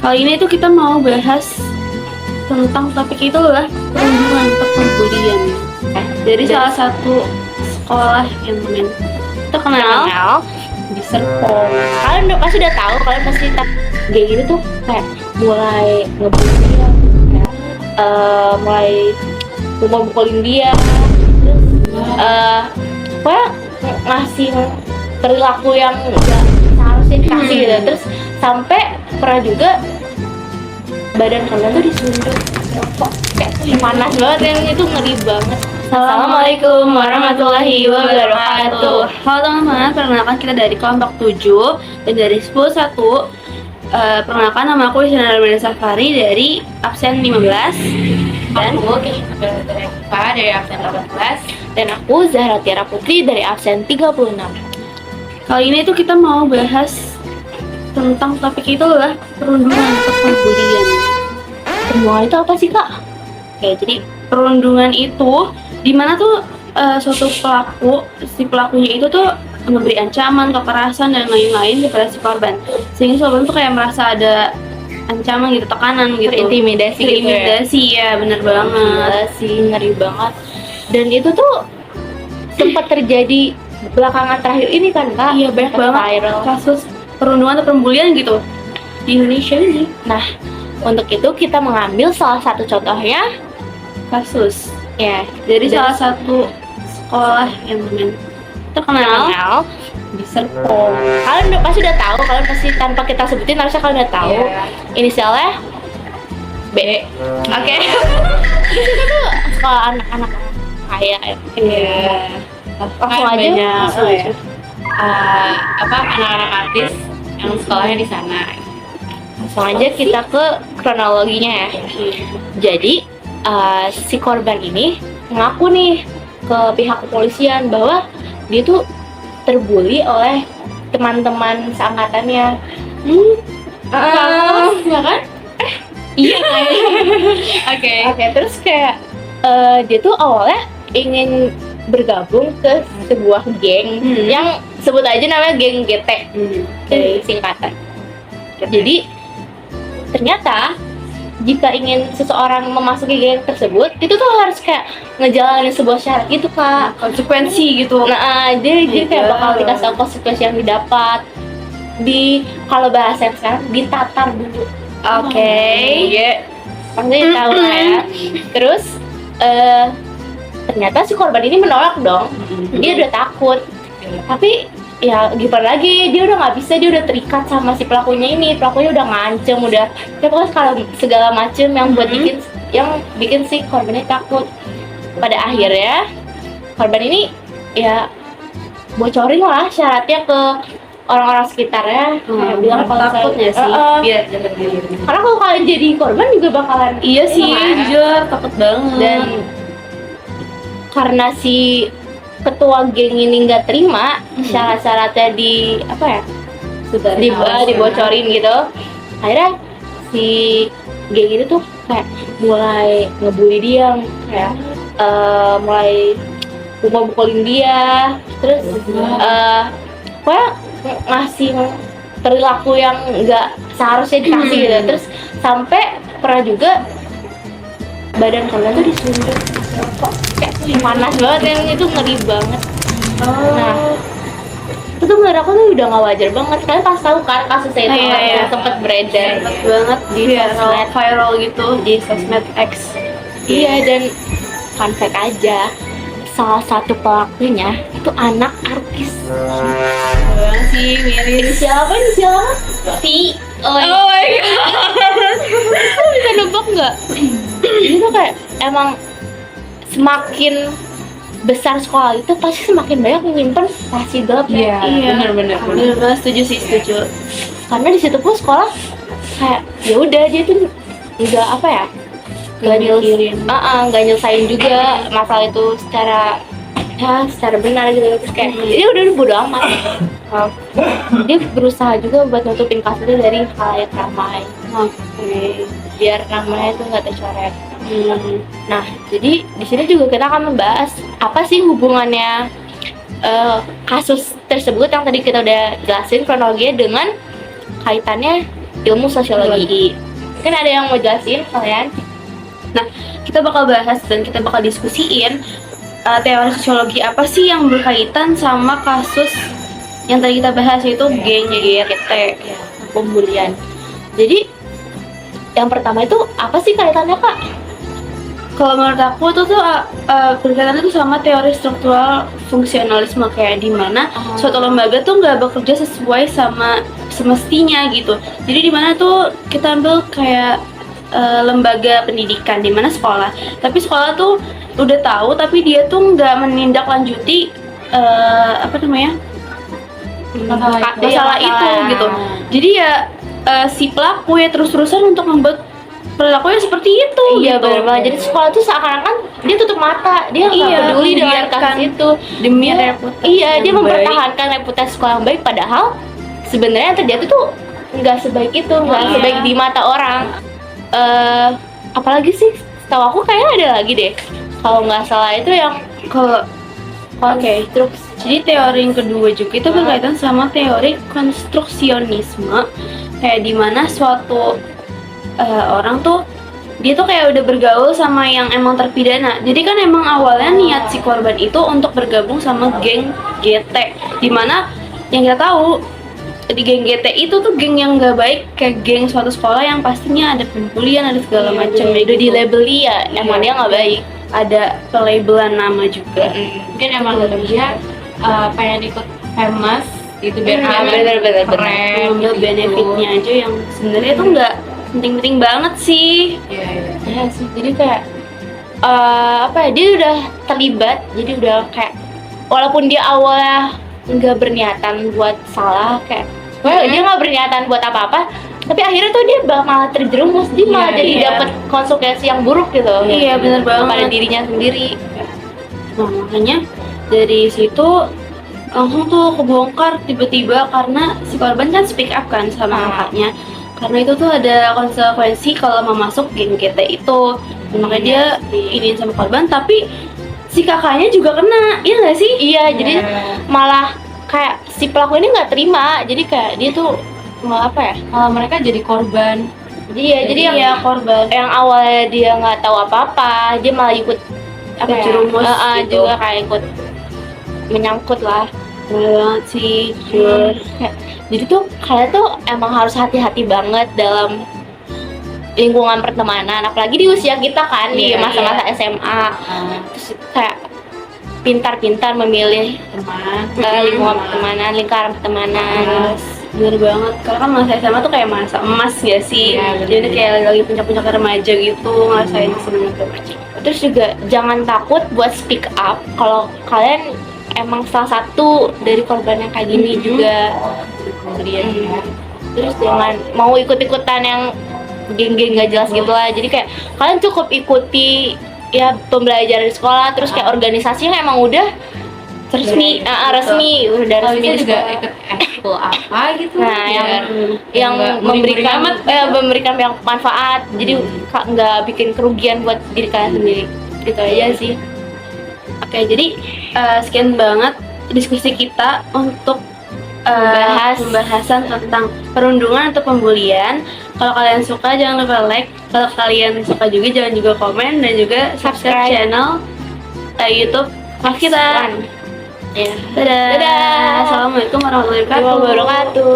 Kali ini tuh kita mau bahas tentang topik itu adalah perundungan atau pembulian dari salah satu sekolah yang terkenal di Serpong. Kalian pasti udah tahu, kalian pasti kayak gitu tuh kayak mulai ngebully dia, mulai mukul-mukulin dia, terus pokoknya ngasih perilaku yang nggak seharusnya dikasih gitu. Terus sampai pernah juga badan kalian tuh disuntik rokok kayak panas banget, yang itu ngeri banget. Assalamualaikum warahmatullahi wabarakatuh. Halo teman-teman, perkenalkan kita dari kelompok 7 dan dari 10-1. Perkenalkan, nama aku Isyana Armada Safari dari absen 15. Dan Aku Eva dari absen 18. Dan aku Zahra Tiara Putri dari absen 36. kali ini tuh kita mau bahas tentang topik itu adalah perundungan atau pembulian. Perundungan itu apa sih, Kak? Oke, jadi perundungan itu dimana tuh suatu si pelakunya itu tuh memberi ancaman, kekerasan dan lain-lain kepada si korban, sehingga si korban tuh kayak merasa ada ancaman gitu, tekanan gitu, Terintimidasi ya bener banget. Gila sih, ngeri banget. Dan itu tuh sempat terjadi belakangan terakhir ini kan, Kak? Iya, banyak banget viral kasus perundungan atau pembulian gitu di Indonesia ini. Nah, untuk itu kita mengambil salah satu contohnya Kasus ya dari salah satu sekolah yang terkenal di Serpong. Kalian pasti udah tahu, kalian pasti tanpa kita sebutin harusnya kalian udah tahu. Iya. Inisialnya B. Oke. Terus itu tuh sekolah anak-anak kaya ya. Iya. Langsung aja. Langsung aja. Anak-anak artis yang sekolahnya di sana. Langsung aja kita ke kronologinya ya. Jadi si korban ini mengaku nih ke pihak kepolisian bahwa dia tuh terbuli oleh teman-teman seangkatannya. Ya kan? Iya kayaknya. Oke, terus kayak dia tuh awalnya ingin bergabung ke sebuah geng yang sebut aja namanya geng GT dari singkatan. Jadi ternyata jika ingin seseorang memasuki geng tersebut, itu tuh harus kayak ngejalanin sebuah syarat gitu, Kak. Konsekuensi gitu. Nah, jadi kayak bakal dikasih tahu konsekuensi yang didapat. Kalau bahasa yang sekarang ditatar dulu. Oke. Iya. Pasti tahu lah ya. Terus ternyata si korban ini menolak dong. Dia udah takut. Tapi ya gimana lagi, dia udah nggak bisa, dia udah terikat sama si pelakunya ini. Pelakunya udah ngancem, udah ya pokoknya segala macem yang buat bikin si korbannya takut. Pada akhirnya korban ini ya bocorin lah syaratnya ke orang-orang sekitarnya. Kayak bilang kalau takutnya sih biar karena kalau kalian jadi korban juga bakalan iya sih, jujur takut banget. Dan karena si ketua geng ini nggak terima syarat-syaratnya dibocorin gitu, akhirnya si geng ini tuh kayak mulai ngebully dia, kayak mulai mukul-mukulin dia, terus pokoknya ngasih perilaku yang nggak seharusnya dikasih gitu. Terus sampai pernah juga badan kalian tuh disuntik rokok kayak panas banget, yang itu ngeri banget. Nah, itu tuh menurut aku tuh udah nggak wajar banget. Kalian pas tahu kan kasusnya itu yang sempat beredar banget di sosmed. viral gitu di sosmed X. Iya, dan fun fact aja, salah satu pelakunya itu anak artis. Banget sih, miris. Siapa? Si Oh my god. bisa nebak nggak? Ini tuh kayak emang semakin besar sekolah itu pasti semakin banyak yang nyimpen rahasia gelap ya. Iya, bener. Bener banget, setuju. Karena di situ pun sekolah kayak ya udah dia tuh nggak nggak nyelesain juga masalah itu secara benar gitu. Terus kayak dia udah bodo amat. Dia berusaha juga buat nutupin kasusnya dari halayak ramai. Oke. Biar namanya tuh nggak tercoret. Nah, jadi di sini juga kita akan membahas apa sih hubungannya kasus tersebut yang tadi kita udah jelasin kronologinya dengan kaitannya ilmu sosiologi. Kan ada yang mau jelasin kalian? Nah, kita bakal bahas dan kita bakal diskusiin teori sosiologi apa sih yang berkaitan sama kasus yang tadi kita bahas, yaitu geng GT, Pembulian. Jadi yang pertama itu apa sih kaitannya, Kak? Kalau menurut aku itu tuh berkaitannya tuh sama teori struktural fungsionalisme, kayak di mana suatu lembaga tuh nggak bekerja sesuai sama semestinya gitu. Jadi di mana tuh kita ambil kayak lembaga pendidikan, di mana sekolah. Tapi sekolah tuh udah tahu, tapi dia tuh nggak menindaklanjuti apa namanya masalah itu gitu. Jadi ya si pelaku ya terus-terusan untuk membuat perilakunya seperti itu. Iya, gitu. benar banget. Jadi sekolah tuh seakan-akan dia tutup mata, dia nggak Iya, peduli dengan membiarkan kasus itu demi Dia- reputasi Iya, yang dia baik. mempertahankan reputasi sekolah yang baik, padahal sebenarnya yang terjadi tuh nggak sebaik itu, nggak Iya. sebaik di mata orang. Apalagi sih, setahu aku kayaknya ada lagi deh. Kalau nggak salah itu yang Kalau konstruksi. jadi teori yang kedua juga itu berkaitan sama teori konstruksionisme, kayak dimana suatu orang tuh dia tuh kayak udah bergaul sama yang emang terpidana. Jadi kan emang awalnya niat si korban itu untuk bergabung sama geng GT, dimana yang kita tahu di geng GT itu tuh geng yang gak baik, kayak geng suatu sekolah yang pastinya ada pembulian, ada segala macam. Udah di labeli ya, emang dia nggak baik. Ada pelabelan nama juga. Mungkin emang dia pengen ikut famous gitu biar bener. Mengambil benefitnya aja yang sebenarnya tuh nggak penting-penting banget sih. Iya. Ya sih, jadi kayak apa ya, dia udah terlibat, jadi udah kayak walaupun dia awalnya nggak berniatan buat salah, kayak dia nggak berniatan buat apa-apa, tapi akhirnya tuh dia malah terjerumus, dia malah Iya, jadi iya. dapat konsekuensi yang buruk gitu. Iya, bener banget. Pada dirinya sendiri. Nah, makanya dari situ langsung tuh kebongkar tiba-tiba karena si korban kan speak up kan sama kakaknya. Karena itu tuh ada konsekuensi kalau mau masuk geng GT itu. Makanya dia iniin sama korban, tapi si kakaknya juga kena, iya nggak sih? Iya, jadi malah kayak si pelaku ini nggak terima, jadi kayak dia tuh malah apa ya? Malah mereka jadi korban. Jadi yang ya korban yang awalnya dia nggak tahu apa-apa, dia malah ikut apa ya? terjerumus gitu. Juga kayak ikut menyangkut lah. Bener banget sih, jujur. Jadi tuh kalian tuh emang harus hati-hati banget dalam lingkungan pertemanan, apalagi di usia kita kan, di Iya, masa-masa SMA. Terus kayak pintar-pintar memilih Teman. lingkungan pertemanan, lingkaran pertemanan. Bener banget, karena kan masa SMA tuh kayak masa emas ya sih. Iya, bener. Jadi kayak lagi puncak-puncak remaja gitu, ngerasain seneng remaja. Terus juga jangan takut buat speak up kalau kalian emang salah satu dari korban yang kayak gini juga. Kemudian ya. Terus jangan mau ikut-ikutan yang geng-geng gak jelas gitu lah. Jadi kayak kalian cukup ikuti ya pembelajaran di sekolah, terus kayak organisasinya emang udah resmi, resmi udah Kalau resmi bisa di juga sekolah. ikut ekskul apa gitu. Nah, yang nggak memberikan amat gitu. memberikan yang manfaat, jadi nggak bikin kerugian buat diri kalian sendiri. Gitu aja sih. Oke, jadi sekian banget diskusi kita untuk pembahasan tentang perundungan atau pembulian. Kalau kalian suka jangan lupa like. Kalau kalian suka juga jangan juga komen dan juga subscribe channel YouTube kita. Ya. Dadah. Dadah. Assalamualaikum warahmatullahi Wabarakatuh.